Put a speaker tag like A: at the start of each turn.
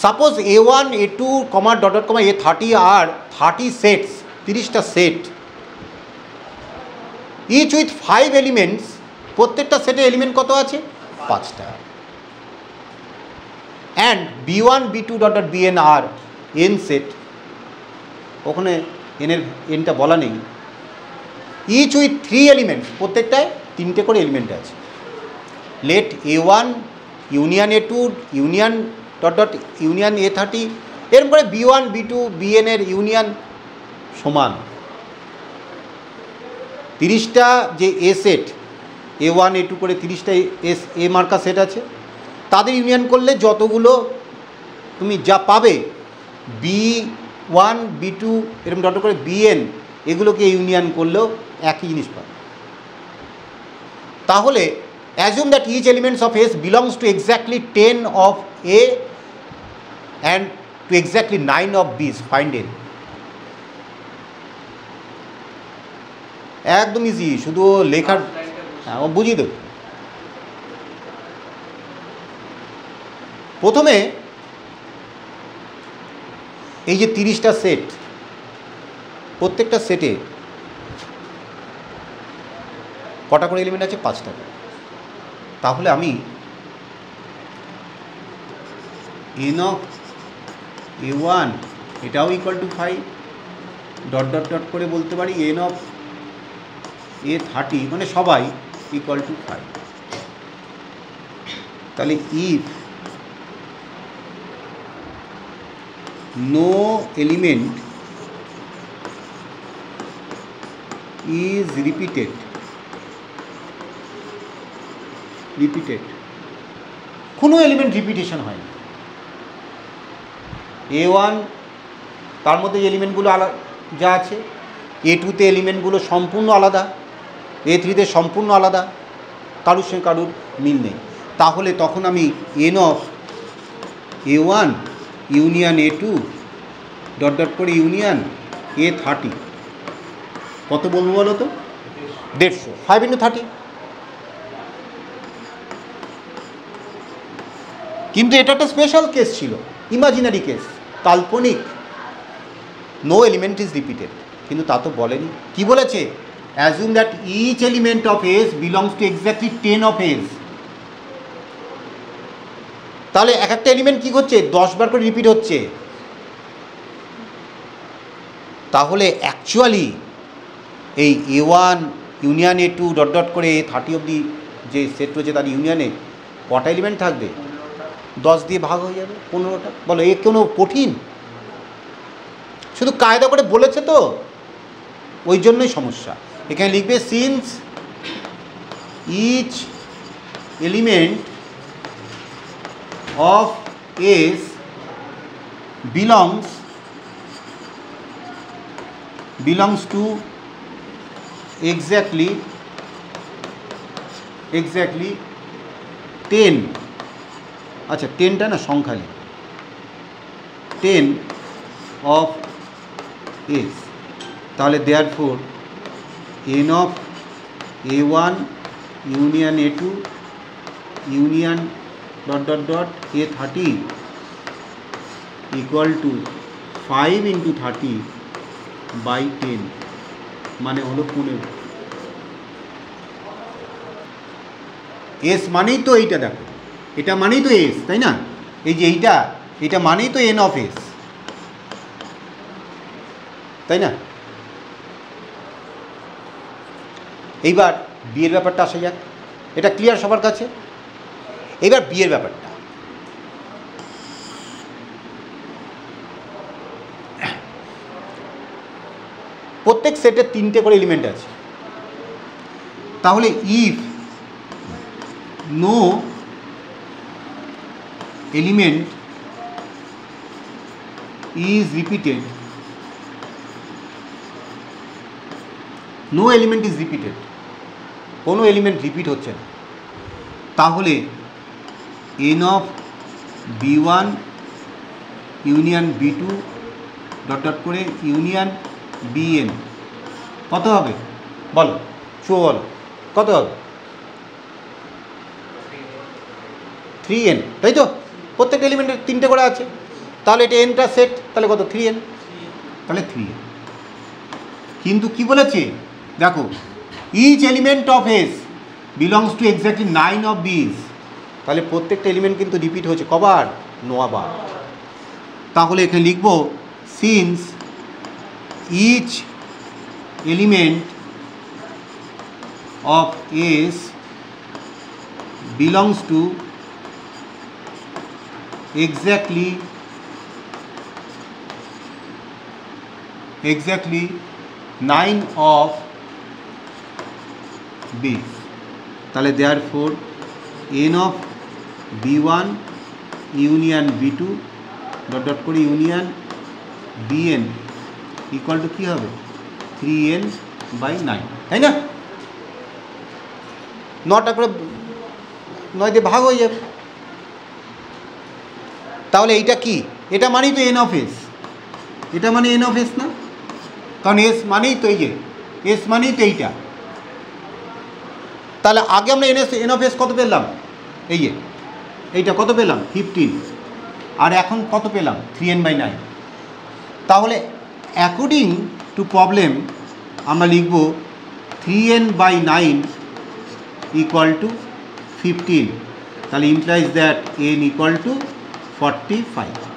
A: Suppose A1 A2 comma dot dot comma A30 আর 30 sets, 30টা set, each with 5 elements. প্রত্যেকটা সেটে element কত আছে? 5টা। And B1 B2 dot dot Bn আর n সেট, ওখানে এনটা বলা নেই। ইচ উইথ 3 এলিমেন্টস, প্রত্যেকটায় 3টে করে এলিমেন্ট আছে। Let A1 union A2 union dot dot union A30, এরপরে B1 B2 Bn এর ইউনিয়ন সমান 30টা যে এ সেট, A1 A2 করে 30টা এ মার্কা সেট আছে, তাদের ইউনিয়ন করলে যতগুলো তুমি যা পাবে B1 B2 এরকম ডট করে Bn, এগুলোকে ইউনিয়ন করলেও একই জিনিস পাবে। তাহলে assume that each elements of S belongs to exactly 10 of A and to exactly 9 of B's, find N। একদম ইজি, শুধু লেখার বুঝিয়ে দেব। প্রথমে এই যে 30টা সেট, প্রত্যেকটা সেটে কটা করে এলিমেন্ট আছে? 5টা করে। তাহলে আমি n অফ A1 এটাও equal to 5 dot dot dot করে বলতে পারি n অফ A30, মানে সবাই ইকুয়াল টু 5। তাহলে if no element is repeated, কোনো এলিমেন্ট রিপিটেশন হয় না। A1 তার মধ্যে এলিমেন্টগুলো আলাদা যা আছে, A2তে এলিমেন্টগুলো সম্পূর্ণ আলাদা, A3তে সম্পূর্ণ আলাদা, কারুর সঙ্গে কারুর মিল নেই। তাহলে তখন আমি n of A1 union A2 dot dot করে ইউনিয়ন A30 কত বলবো বলো তো? 150, 5 × 30। কিন্তু এটা একটা স্পেশাল কেস ছিল, ইমাজিনারি কেস, কাল্পনিক, নো এলিমেন্ট ইজ রিপিটেড। কিন্তু তা তো বলেনি। কি বলেছে? Assume that each element of S belongs to exactly 10 of S। তাহলে এক একটা এলিমেন্ট কী করছে? 10 বার করে রিপিট হচ্ছে। তাহলে অ্যাকচুয়ালি এই A1 union A2 dot dot করে A30 অবধি যে সেট রয়েছে তার ইউনিয়নে কটা এলিমেন্ট থাকবে? 10 দিয়ে ভাগ হয়ে যাবে 15টা। বলো এ কোনো কঠিন? শুধু কায়দা করে বলেছে তো, ওই জন্যই সমস্যা। এখানে লিখবে since each element of S belongs to exactly 10, আচ্ছা 10টা না সংখ্যা নেই, 10 অফ S। তাহলে therefore n of A1 union A2 union dot dot dot A30 equal to 5 × 30/10, মানে হলো 15। S মানেই তো এইটা, দেখো এটা মানেই তো S, তাই না? এই যে এইটা মানেই তো n অফ S, তাই না? এইবার বিয়ের ব্যাপারটা আসা যাক। এটা ক্লিয়ার সবার কাছে? এইবার বিয়ের ব্যাপারটা, প্রত্যেক সেটে 3টে করে এলিমেন্ট আছে। তাহলে if no element is repeated, no element is repeated, কোনো এলিমেন্ট রিপিট হচ্ছে না, তাহলে n of B1 union B2 dot dot করে ইউনিয়ন Bn কত হবে বলো? শুভ বলো কত হবে? 3n, তাই তো? প্রত্যেকটা এলিমেন্টের 3টে করে আছে। তাহলে এটা এনটা সেট, তাহলে কত 3n, তাহলে 3n। কিন্তু কি বলেছে দেখো, each element of S belongs to exactly 9 of B's, তাহলে প্রত্যেকটা এলিমেন্ট কিন্তু রিপিট হয়েছে কবার, 9 বার। তাহলে এখানে লিখব since each element of S belongs to exactly 9 of b's, তাহলে therefore n of b1 union b2 dot dot করে ইউনিয়ন bn ইকুয়াল টু কী হবে 3n/9, তাই না? 9টা করে 9 দিয়ে ভাগ হয়ে যাবে। তাহলে এইটা কি, এটা মানেই তো এন অফ এস, এটা মানে এন অফ এস না, কারণ এস মানেই তো এই যে এস মানেই তো এইটা। তাহলে আগে আমরা এন অফ এস কত পেলাম, এই যে এইটা কত পেলাম 15, আর এখন কত পেলাম 3n/9। তাহলে অ্যাকর্ডিং টু প্রবলেম আমরা লিখব 3n/9 ইকুয়াল টু 15, তাহলে implies that n equal to 45।